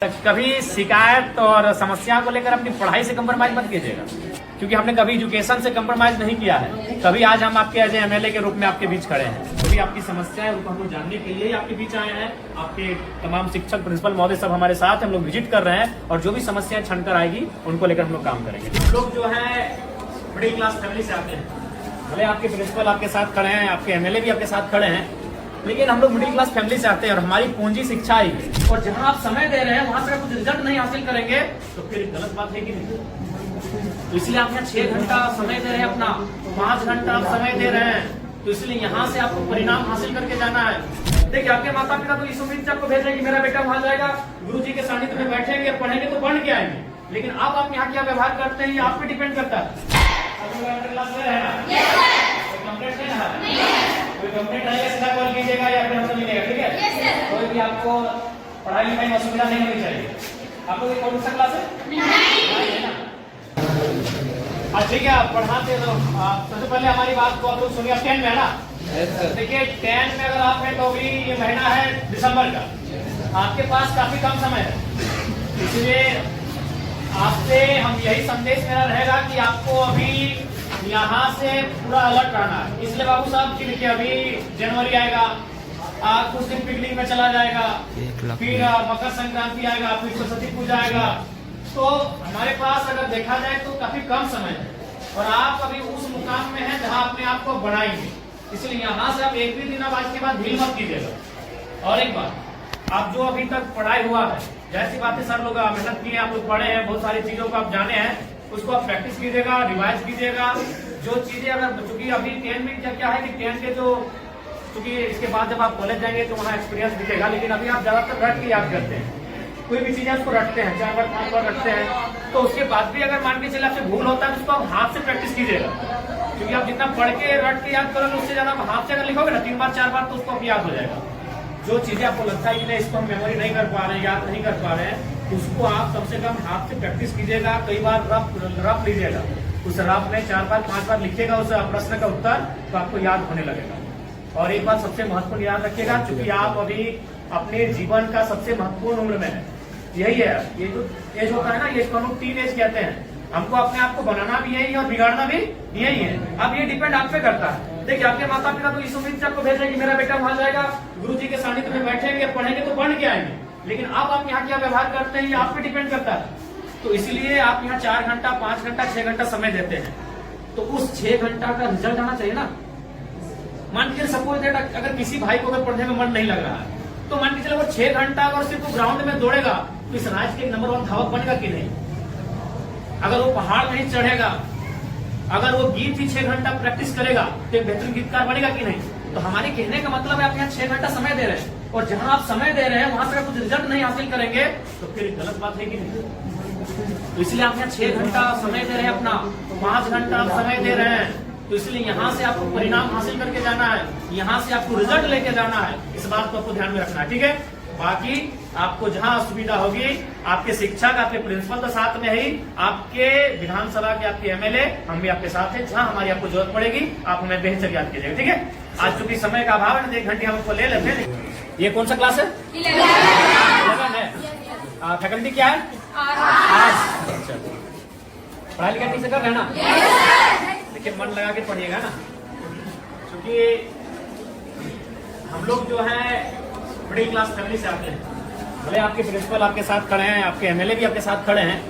कभी शिकायत और समस्या को लेकर अपनी पढ़ाई से कंप्रोमाइज मत कीजिएगा, क्योंकि हमने कभी एजुकेशन से कंप्रोमाइज नहीं किया है। कभी आज हम आपके एज एमएलए के रूप में आपके बीच खड़े हैं, कभी आपकी समस्याएं उनको हमको जानने के लिए आपके बीच आए हैं। आपके तमाम शिक्षक, प्रिंसिपल महोदय सब हमारे साथ हैं, हम लोग विजिट कर रहे हैं और जो भी समस्याएं छनकर आएगी उनको लेकर हम लोग काम करेंगे। हम लोग जो है मिडिल क्लास फैमिली से आते हैं, भले आपके प्रिंसिपल आपके साथ खड़े हैं, आपके एमएलए भी आपके साथ खड़े हैं, लेकिन हम लोग मिडिल क्लास फैमिली से आते हैं और हमारी पूंजी शिक्षा ही है। और जहां आप समय दे रहे हैं वहां से कुछ रिजल्ट नहीं हासिल करेंगे तो फिर गलत बात है कि नहीं। तो इसलिए आप यहाँ 6 घंटा समय दे रहे हैं, अपना 5 घंटा आप समय दे रहे हैं, तो इसलिए यहाँ से आपको परिणाम हासिल करके जाना है। देखिए, आपके माता पिता तो इस उम्मीद से आपको भेज रहे हैं कि मेरा बेटा वहां जाएगा, गुरु जी के सानिध्य में बैठेंगे, पढ़ेंगे तो बढ़ के आएंगे, लेकिन आप यहाँ क्या व्यवहार करते हैं ये आप पे डिपेंड करता है। कोई कंप्लेंट आएगा सीधा कॉल कीजिएगा या फिर हमसे मिलेगा, ठीक है? कोई भी आपको पढ़ाई लिखाई में असुविधा नहीं होनी चाहिए। आप लोग कौन सा क्लास है? नहीं ना? ठीक है, आप पढ़ाते रहो। सबसे पहले हमारी बात को आप लोग सुनिए। 10 में है ना? देखिए, 10 में अगर आप हैं तो अभी ये महीना है दिसंबर का, आपके पास काफी कम समय है, इसलिए आपसे हम यही संदेश मेरा रहेगा कि आपको अभी यहाँ से पूरा अलर्ट रहना है। इसलिए बाबू साहब की देखिए, अभी जनवरी आएगा, कुछ दिन पिकनिक में चला जाएगा, फिर मकर संक्रांति आएगा, फिर सरस्वती पूजा आएगा, तो हमारे पास अगर देखा जाए तो काफी कम समय है और आप अभी उस मुकाम में हैं जहाँ अपने आप को बढ़ाएंगे। इसलिए यहाँ से आप एक भी दिन आज के बाद ढील मत कीजिएगा। और एक बात, आप जो अभी तक पढ़ाई हुआ है, जैसी बातें सर लोग मेहनत की है, आप लोग पढ़े हैं, बहुत सारी चीजों को आप जाने हैं, उसको आप प्रैक्टिस कीजिएगा, रिवाइज कीजिएगा। जो चीजें अगर, चूंकि अभी 10 में क्या है कि 10 के जो, चूंकि इसके बाद जब आप कॉलेज जाएंगे तो वहाँ एक्सपीरियंस दिखेगा, लेकिन अभी आप ज्यादातर रट के याद करते हैं, कोई भी चीजें उसको रटते हैं, 4 बार 5 बार रटते हैं, तो उसके बाद भी अगर मान के चले आपसे भूल होता है तो उसको आप हाथ से प्रैक्टिस कीजिएगा, क्योंकि आप जितना पढ़ के रट के याद करोगे उससे ज्यादा हाथ से अगर लिखोगे ना 3 बार 4 बार तो उसको आप याद हो जाएगा। जो चीजें आपको लगता है कि नहीं इसको हम मेमोरी नहीं कर पा रहे हैं, याद नहीं कर पा रहे हैं, उसको आप कम से कम हाथ से प्रैक्टिस कीजिएगा, कई बार रफ लीजिएगा, उस रफ में 4 बार 5 बार लिखिएगा उस प्रश्न का उत्तर, तो आपको याद होने लगेगा। और एक बात सबसे महत्वपूर्ण याद रखिएगा, क्योंकि आप अभी अपने जीवन का सबसे महत्वपूर्ण उम्र में है, यही है, ये जो एज होता है ना, ये इसको हम लोग टीन एज कहते हैं। हमको अपने आप को बनाना भी यही है और बिगाड़ना भी यही है। अब ये डिपेंड आप पे करता है। देखिए, आपके माता पिता तो इस उम्मीद से आपको भेज रहे हैं कि मेरा बेटा वहां जाएगा, गुरु जी के सानिध्य में बैठेंगे, पढ़ेंगे तो बढ़ के आएंगे, लेकिन आप यहाँ क्या व्यवहार करते हैं ये आप पे डिपेंड करता है। तो इसलिए आप यहाँ 4 घंटा 5 घंटा 6 घंटा समय देते हैं, तो उस 6 घंटा का रिजल्ट आना चाहिए ना। मान के सपोज दैट अगर किसी भाई को अगर पढ़ने में मन नहीं लग रहा है, तो मान के चलो वो 6 घंटा अगर सिर्फ ग्राउंड में दौड़ेगा तो इस राज्य के नंबर 1 धावक बनेगा कि नहीं? अगर वो पहाड़ नहीं चढ़ेगा, अगर वो गीत ही 6 घंटा प्रैक्टिस करेगा तो एक बेहतरीन गीतकार बनेगा कि नहीं? तो हमारे कहने का मतलब है आप यहाँ 6 घंटा समय दे रहे हैं और जहां आप समय दे रहे हैं वहां से कुछ रिजल्ट नहीं हासिल करेंगे तो फिर गलत बात है कि नहीं। तो इसलिए आप यहाँ 6 घंटा समय दे रहे हैं, अपना 5 घंटा आप समय दे रहे हैं, तो इसलिए यहाँ से आपको परिणाम हासिल करके जाना है, यहाँ से आपको रिजल्ट लेके जाना है। इस बात को आपको ध्यान में रखना है, ठीक है? बाकी आपको जहां असुविधा होगी, आपके शिक्षक, आपके प्रिंसिपल तो साथ में ही, आपके विधानसभा के आपके एमएलए, हम भी आपके साथ हैं, जहां हमारी आपको जरूरत पड़ेगी आप हमें बेहतर याद कीजिएगा, ठीक है? आज चूंकि समय का अभाव है, 1 घंटे हम उसको ले लेते हैं। ये कौन सा क्लास है? 11 है। फैकल्टी क्या है? आर्ट्स। पढ़ाई लिखाई ठीक से कर रहे हैं ना? देखिए, मन लगा के पढ़िएगा ना, क्योंकि हम लोग जो है मिडिल क्लास फैमिली से आते हैं, भले आपके प्रिंसिपल आपके साथ खड़े हैं, आपके एमएलए भी आपके साथ खड़े हैं,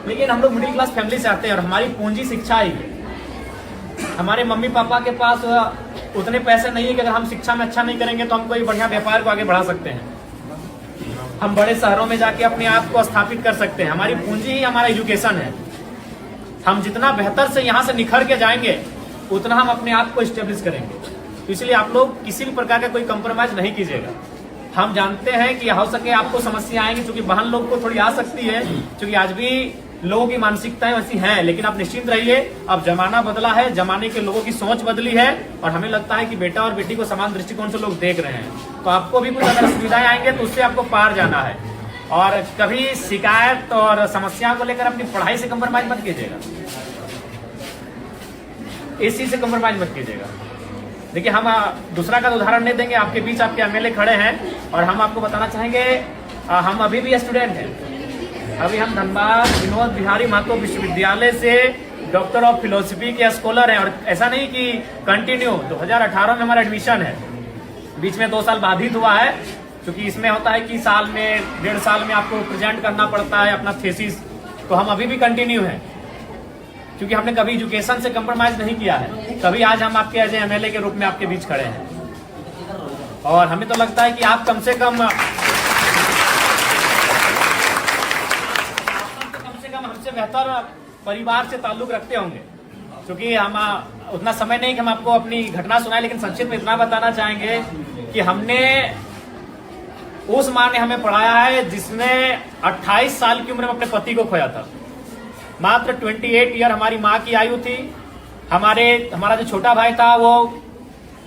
लेकिन हम लोग मिडिल क्लास फैमिली से आते हैं और हमारी पूंजी शिक्षा ही है। हमारे मम्मी पापा के पास उतने पैसे नहीं है कि अगर हम शिक्षा में अच्छा नहीं करेंगे तो हम कोई बढ़िया व्यापार को आगे बढ़ा सकते हैं, हम बड़े शहरों में जाके अपने आप को स्थापित कर सकते हैं। हमारी पूंजी ही हमारा एजुकेशन है। हम जितना बेहतर से यहाँ से निखर के जाएंगे उतना हम अपने आप को स्टेब्लिश करेंगे। तो इसलिए आप लोग किसी भी प्रकार का कोई कंप्रोमाइज नहीं कीजिएगा। हम जानते हैं कि हो सके आपको समस्या आएंगी, क्योंकि बहन लोग को थोड़ी आ सकती है, क्योंकि आज भी लोगों की मानसिकताएं वैसी हैं, लेकिन आप निश्चिंत रहिए, अब जमाना बदला है, जमाने के लोगों की सोच बदली है और हमें लगता है कि बेटा और बेटी को समान दृष्टिकोण से लोग देख रहे हैं। तो आपको भी कुछ अगर सुविधाएं आएंगे तो उससे आपको पार जाना है। और कभी शिकायत और समस्या को लेकर अपनी पढ़ाई से कंप्रोमाइज मत कीजिएगा, इस चीज से कंप्रोमाइज मत कीजिएगा। देखिए, हम दूसरा का उदाहरण नहीं देंगे, आपके बीच आपके एमएलए खड़े हैं और हम आपको बताना चाहेंगे हम अभी भी स्टूडेंट हैं। अभी हम धनबाद विनोद बिहारी महतो विश्वविद्यालय से डॉक्टर ऑफ फिलोसफी के स्कॉलर हैं। और ऐसा नहीं कि कंटिन्यू 2018 में हमारा एडमिशन है, बीच में 2 साल बाधित हुआ है, क्योंकि इसमें होता है कि साल में 1.5 साल में आपको प्रेजेंट करना पड़ता है अपना थीसिस। तो हम अभी भी कंटिन्यू हैं, क्योंकि हमने कभी एजुकेशन से कंप्रोमाइज नहीं किया है। कभी आज हम आपके एज एमएलए के रूप में आपके बीच खड़े हैं, और हमें तो लगता है कि आप कम से कम हमसे बेहतर परिवार से ताल्लुक रखते होंगे, क्योंकि हम उतना समय नहीं कि हम आपको अपनी घटना सुनाए, लेकिन संक्षिप्त में इतना बताना चाहेंगे कि हमने उस माँ ने हमें पढ़ाया है जिसने 28 साल की उम्र में अपने पति को खोया था। मात्र 28 ईयर हमारी माँ की आयु थी। हमारा जो छोटा भाई था वो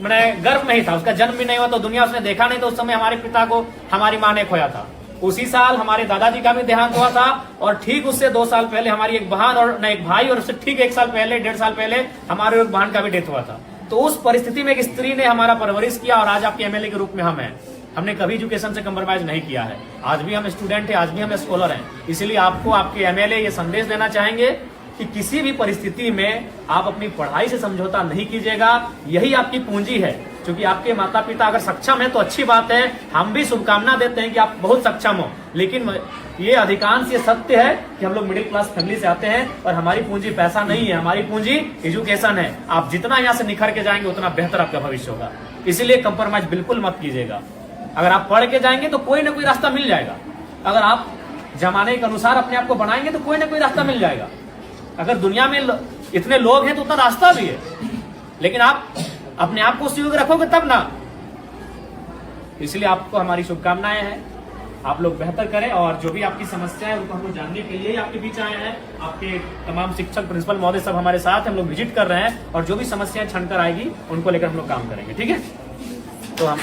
मैंने गर्भ में ही था, उसका जन्म भी नहीं हुआ, तो दुनिया उसने देखा नहीं। तो उस समय हमारे पिता को हमारी माँ ने खोया था। उसी साल हमारे दादाजी का भी देहांत हुआ था, और ठीक उससे 2 साल पहले हमारी एक बहन और एक भाई, और उससे ठीक 1 साल पहले 1.5 साल पहले हमारे एक बहन का भी डेथ हुआ था। तो उस परिस्थिति में एक स्त्री ने हमारा परवरिश किया, और आज आपके एमएलए के रूप में हम हैं। हमने कभी एजुकेशन से कंप्रोमाइज नहीं किया है। आज भी हम स्टूडेंट हैं, आज भी हम स्कॉलर हैं। इसलिए आपको आपके एमएलए ये संदेश देना चाहेंगे कि किसी भी परिस्थिति में आप अपनी पढ़ाई से समझौता नहीं कीजिएगा। यही आपकी पूंजी है, क्योंकि आपके माता पिता अगर सक्षम है तो अच्छी बात है। हम भी शुभकामना देते हैं कि आप बहुत सक्षम हो, लेकिन ये अधिकांश ये सत्य है कि हम लोग मिडिल क्लास फैमिली से आते हैं, और हमारी पूंजी पैसा नहीं है, हमारी पूंजी एजुकेशन है। आप जितना यहाँ से निखर के जाएंगे उतना बेहतर आपका भविष्य होगा। इसीलिए कंप्रोमाइज बिल्कुल मत कीजिएगा। अगर आप पढ़ के जाएंगे तो कोई ना कोई रास्ता मिल जाएगा। अगर आप जमाने के अनुसार अपने आप को बनाएंगे तो कोई ना कोई रास्ता मिल जाएगा। अगर दुनिया में इतने लोग हैं तो उतना रास्ता भी है, लेकिन आप अपने आप को उस युग रखोगे तब ना। इसलिए आपको हमारी शुभकामनाएं हैं, आप लोग बेहतर करें। और जो भी आपकी समस्या है उनको हम लोग जानने के लिए आपके बीच आए हैं। आपके तमाम शिक्षक, प्रिंसिपल महोदय सब हमारे साथ हम लोग विजिट कर रहे हैं, और जो भी समस्याएं छनकर आएगी उनको लेकर हम लोग काम करेंगे। ठीक है, तो हम